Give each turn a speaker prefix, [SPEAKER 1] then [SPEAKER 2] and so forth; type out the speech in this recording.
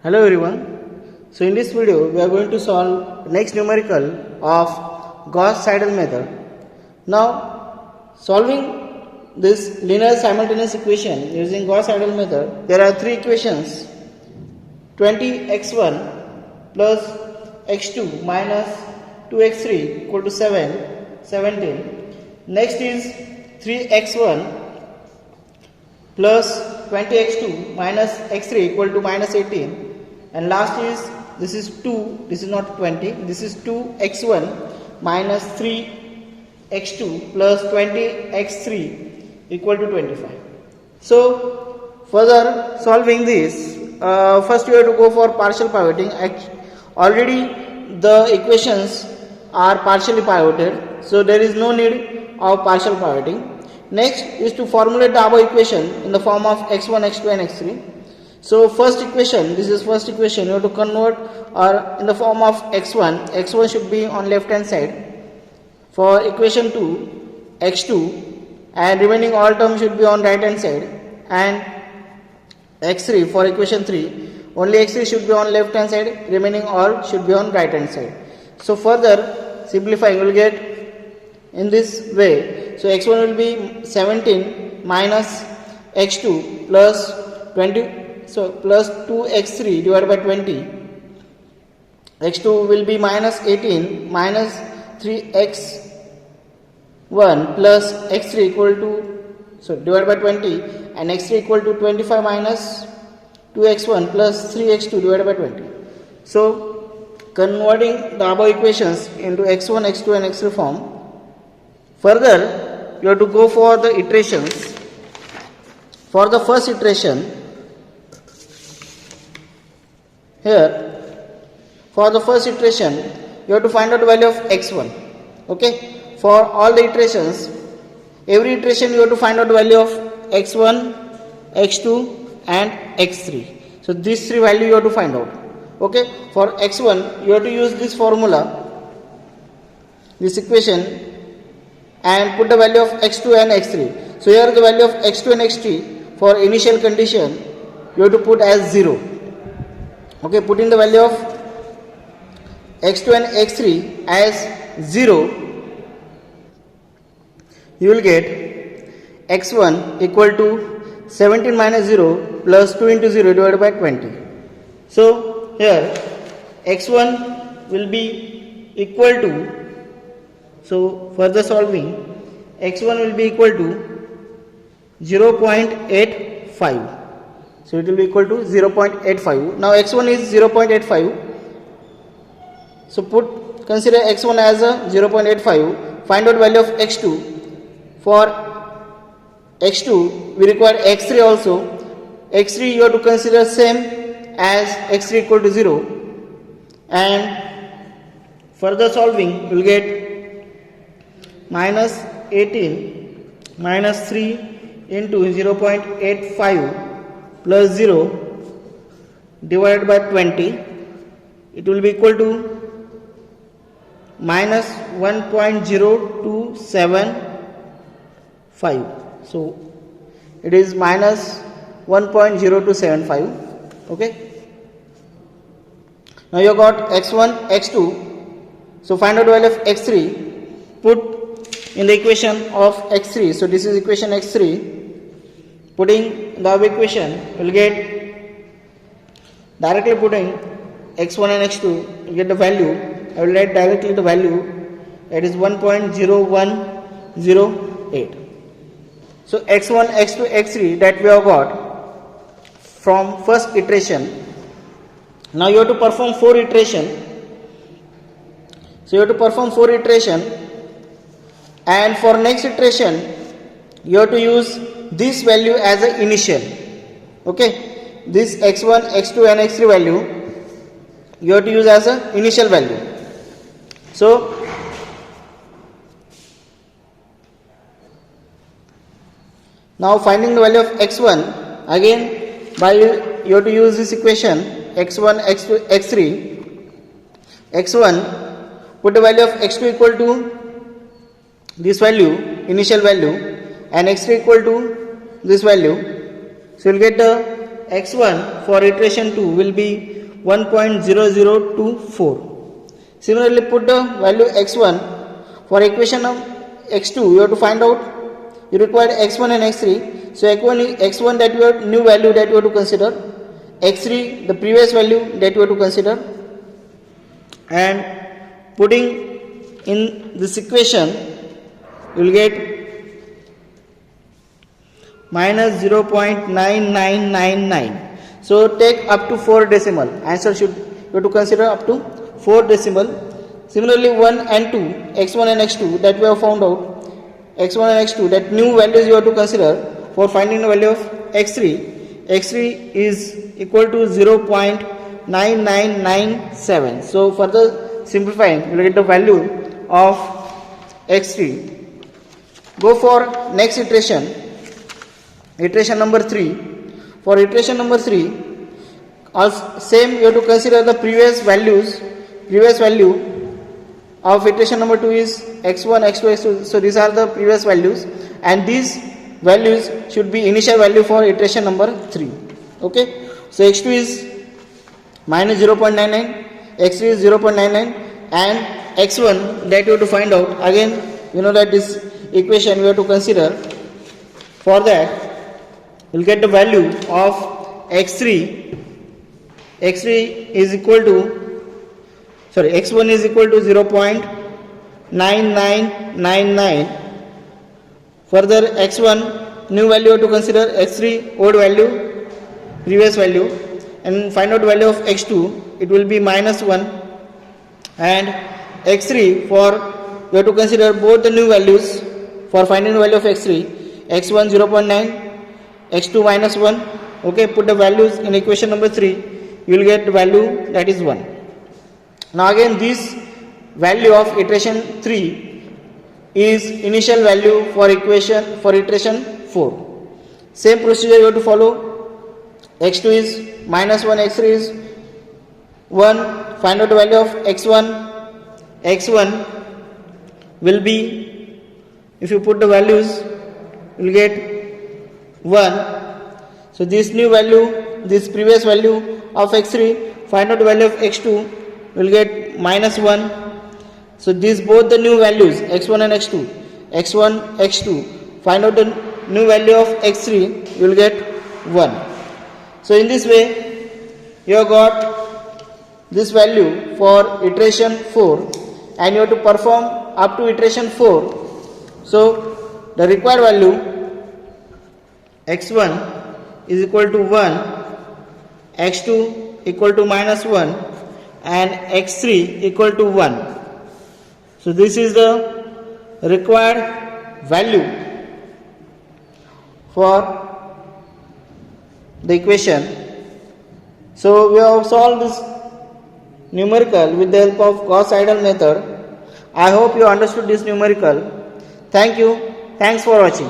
[SPEAKER 1] Hello everyone. So in this video we are going to solve next numerical of Gauss-Seidel method. Now solving this linear simultaneous equation using Gauss-Seidel method, there are three equations: 20x1 plus x2 minus 2x3 equal to 17. Next is 3x1 plus 20x2 minus x3 equal to minus 18, and last is this is 2, this is not 20, this is 2x1 minus 3x2 plus 20x3 equal to 25. So further solving this, first you have to go for partial pivoting. Already the equations are partially pivoted, so there is no need of partial pivoting. Next is to formulate the above equation in the form of x1, x2 and x3. So first equation, this is first equation, you have to convert or in the form of x1. x1 should be on left hand side. For equation 2, x2, and remaining all terms should be on right hand side. And x3 for equation 3, only x3 should be on left hand side, remaining all should be on right hand side. So further simplifying, you will get in this way. So x1 will be 17 minus x2 plus 20, so plus 2x3 divided by 20. x2 will be minus 18 minus 3x1 plus x3 equal to, so divided by 20, and x3 equal to 25 minus 2x1 plus 3x2 divided by 20. So converting the above equations into x1, x2 and x3 form. Further, you have to go for the iterations. For the first iteration, here, for the first iteration, you have to find out the value of x1. Okay, for all the iterations, every iteration you have to find out the value of x1, x2 and x3. So these three values you have to find out. Okay, for x1, you have to use this formula, this equation, and put the value of x2 and x3. So here the value of x2 and x3 for initial condition you have to put as 0. Okay, putting the value of x2 and x3 as 0, you will get x1 equal to 17 minus 0 plus 2 into 0 divided by 20. So here x1 will be equal to, so further solving, x1 will be equal to 0.85. So it will be equal to 0.85. Now x1 is 0.85. So consider x1 as a 0.85. Find out value of x2. For x2 we require x3 also. x3 you have to consider same as x3 equal to 0. And further solving, you will get minus 18 minus 3 into 0.85 plus 0 divided by 20. It will be equal to minus 1.0275. So it is minus 1.0275. Okay. Now you got x1, x2. So find out the value of x3. Put in the equation of x3. So this is equation x3. Putting the above equation, you will get, directly putting x1 and x2, you will get the value. I will write directly the value, that is 1.0108. So x1, x2, x3 that we have got from first iteration. Now you have to perform 4 iteration. So you have to perform 4 iteration, and for next iteration you have to use this value as an initial. Okay, this x1, x2 and x3 value you have to use as an initial value. So now finding the value of x1, again by you have to use this equation x1, x2, x3. x1, put the value of x2 equal to this value, initial value, and x3 equal to this value. So you will get the x1 for iteration 2 will be 1.0024. Similarly, put the value x1 for equation of x2. You have to find out, you require x1 and x3. So x1 that you have new value that you have to consider, x3 the previous value that you have to consider, and putting in this equation you will get minus 0.9999. So take up to 4 decimal. Answer should you have to consider up to 4 decimal. Similarly, 1 and 2, x1 and x2 that we have found out, x1 and x2 that new values you have to consider for finding the value of x3. x3 is equal to 0.9997. So further simplifying, you will get the value of x3. Go for next iteration, iteration number 3. For iteration number 3, also same you have to consider the previous value of iteration number 2 is x1, x2, x2. So these are the previous values, and these values should be initial value for iteration number 3. Okay, so x2 is minus 0.99, x3 is 0.99, and x1 that you have to find out. Again, you know that this equation we have to consider. For that, we'll get the value of x3. x3 is equal to, x1 is equal to 0.9999. Further, x1 new value to consider, x3 old value, previous value, and find out value of x2. It will be minus 1, and x3 for we have to consider both the new values for finding the value of x3. x1 0.9, x2 minus 1. Okay, put the values in equation number 3. You will get the value that is 1. Now again, this value of iteration 3 is initial value for iteration 4. Same procedure you have to follow. x2 is minus 1, x3 is 1. Find out the value of x1. x1 will be, if you put the values, you will get 1. So this new value, this previous value of x3, find out the value of x2, will get minus 1. So these both the new values, x1 and x2, x1, x2, find out the new value of x3, you will get 1. So in this way, you have got this value for iteration 4, and you have to perform up to iteration 4. So the required value x1 is equal to 1, x2 equal to minus 1, and x3 equal to 1. So this is the required value for the equation. So we have solved this numerical with the help of Gauss-Seidel method. I hope you understood this numerical. Thank you. Thanks for watching.